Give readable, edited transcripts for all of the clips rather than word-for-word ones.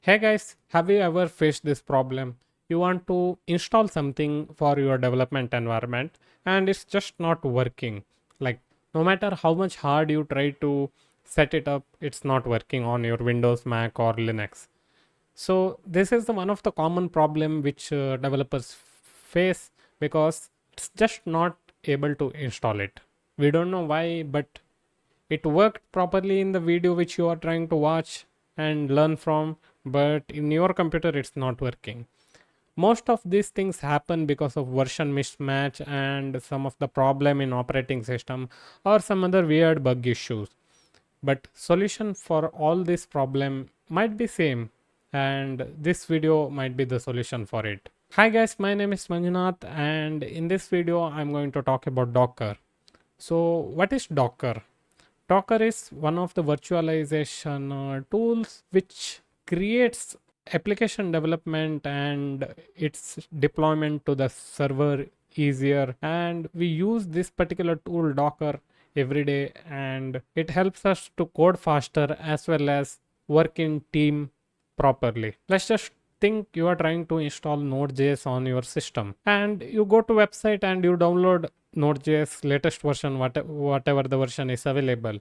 Hey guys, have you ever faced this problem? You want to install something for your development environment and it's just not working. Like, no matter how much hard you try to set it up, it's not working on your Windows, Mac, or Linux. So, this is one of the common problem which developers face because it's just not able to install it. We don't know why, but it worked properly in the video which you are trying to watch and learn from, but in your computer it's not working. Most of these things happen because of version mismatch and some of the problem in operating system or some other weird bug issues. But solution for all this problem might be same, and this video might be the solution for it. Hi guys, my name is Manjunath, and in this video I'm going to talk about Docker. So what is Docker? Docker is one of the virtualization tools which creates application development and its deployment to the server easier. And we use this particular tool, Docker, every day, and it helps us to code faster as well as work in team properly. Let's just think you are trying to install Node.js on your system and you go to website and you download Node.js latest version, whatever the version is available,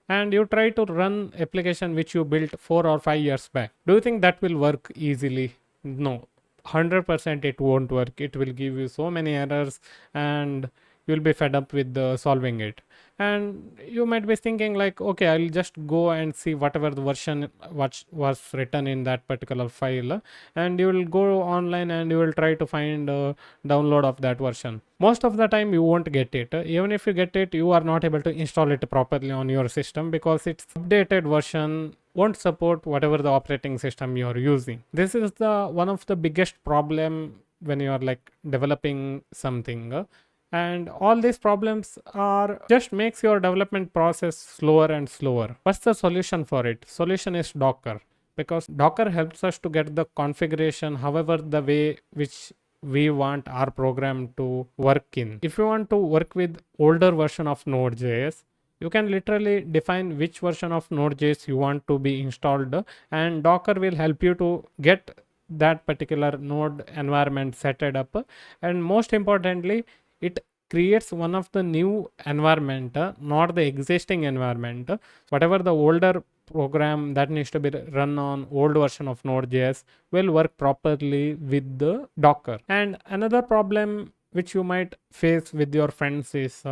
and you try to run application which you built 4 or 5 years back. Do you think that will work easily? No, 100% it won't work. It will give you so many errors and you'll be fed up with solving it. And you might be thinking like, okay, I'll just go and see whatever the version what was written in that particular file, and you will go online and you will try to find a download of that version. Most of the time you won't get it. Even if you get it, you are not able to install it properly on your system because its updated version won't support whatever the operating system you are using. This is the one of the biggest problem when you are like developing something. And all these problems are just makes your development process slower and slower. What's the solution for it? Solution is Docker, because Docker helps us to get the configuration however the way which we want our program to work in. If you want to work with older version of Node.js, you can literally define which version of Node.js you want to be installed, and Docker will help you to get that particular node environment set it up. And most importantly, it creates one of the new environment, not the existing environment. Whatever the older program that needs to be run on old version of Node.js will work properly with the Docker. And another problem which you might face with your friends is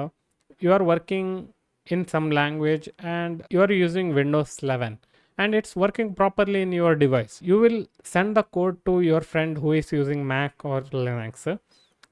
you are working in some language and you are using Windows 11 and it's working properly in your device. You will send the code to your friend who is using Mac or Linux,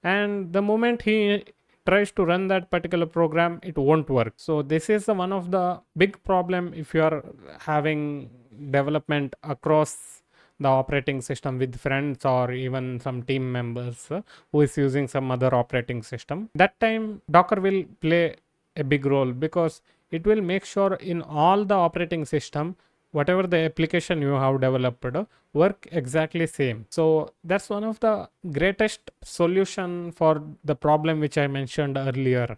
and the moment he tries to run that particular program, it won't work. So this is one of the big problem if you are having development across the operating system with friends or even some team members who is using some other operating system. That time Docker will play a big role because it will make sure in all the operating system whatever the application you have developed work exactly same. So that's one of the greatest solution for the problem which I mentioned earlier,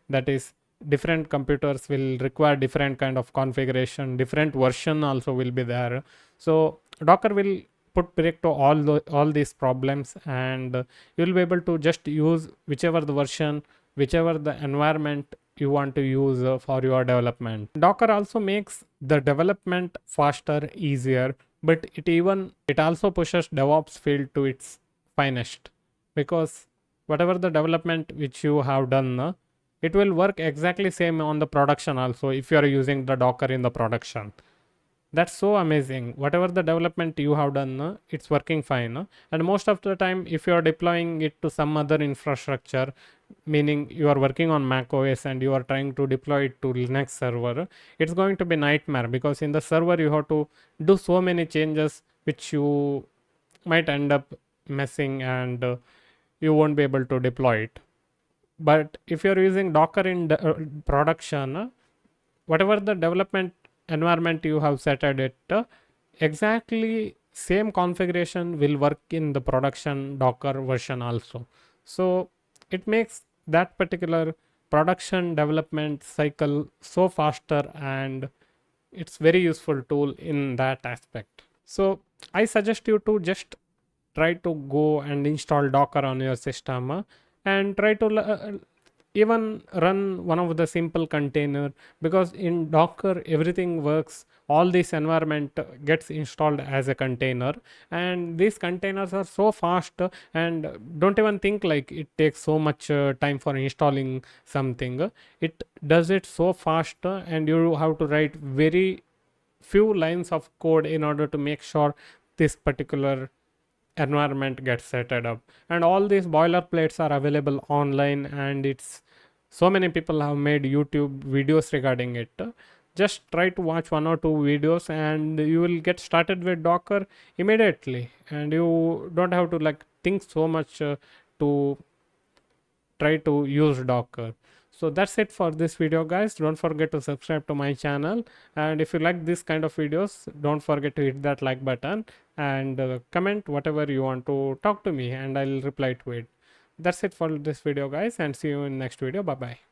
that is different computers will require different kind of configuration, different version also will be there. So Docker will put break to all these problems, and you will be able to just use whichever the version, whichever the environment you want to use for your development. Docker also makes the development faster, easier, but it also pushes DevOps field to its finest, because whatever the development which you have done, it will work exactly same on the production also if you are using the Docker in the production. That's so amazing. Whatever the development you have done, it's working fine. And most of the time, if you are deploying it to some other infrastructure, meaning you are working on Mac OS and you are trying to deploy it to Linux server, it's going to be nightmare because in the server you have to do so many changes which you might end up messing, and you won't be able to deploy it. But if you're using Docker in production, whatever the development environment you have set at it, exactly same configuration will work in the production Docker version also. So it makes that particular production development cycle so faster, and it's very useful tool in that aspect. So I suggest you to just try to go and install Docker on your system, and try to even run one of the simple container, because in Docker everything works. All this environment gets installed as a container, and these containers are so fast, and don't even think like it takes so much time for installing something. It does it so fast, and you have to write very few lines of code in order to make sure this particular environment gets set up. And all these boilerplates are available online, and it's so many people have made YouTube videos regarding it. Just try to watch one or two videos and you will get started with Docker immediately, and you don't have to like think so much to try to use Docker. So that's it for this video, guys. Don't forget to subscribe to my channel, and if you like this kind of videos, don't forget to hit that like button, and comment whatever you want to talk to me, and I'll reply to it. That's it for this video, guys, and see you in next video. Bye bye.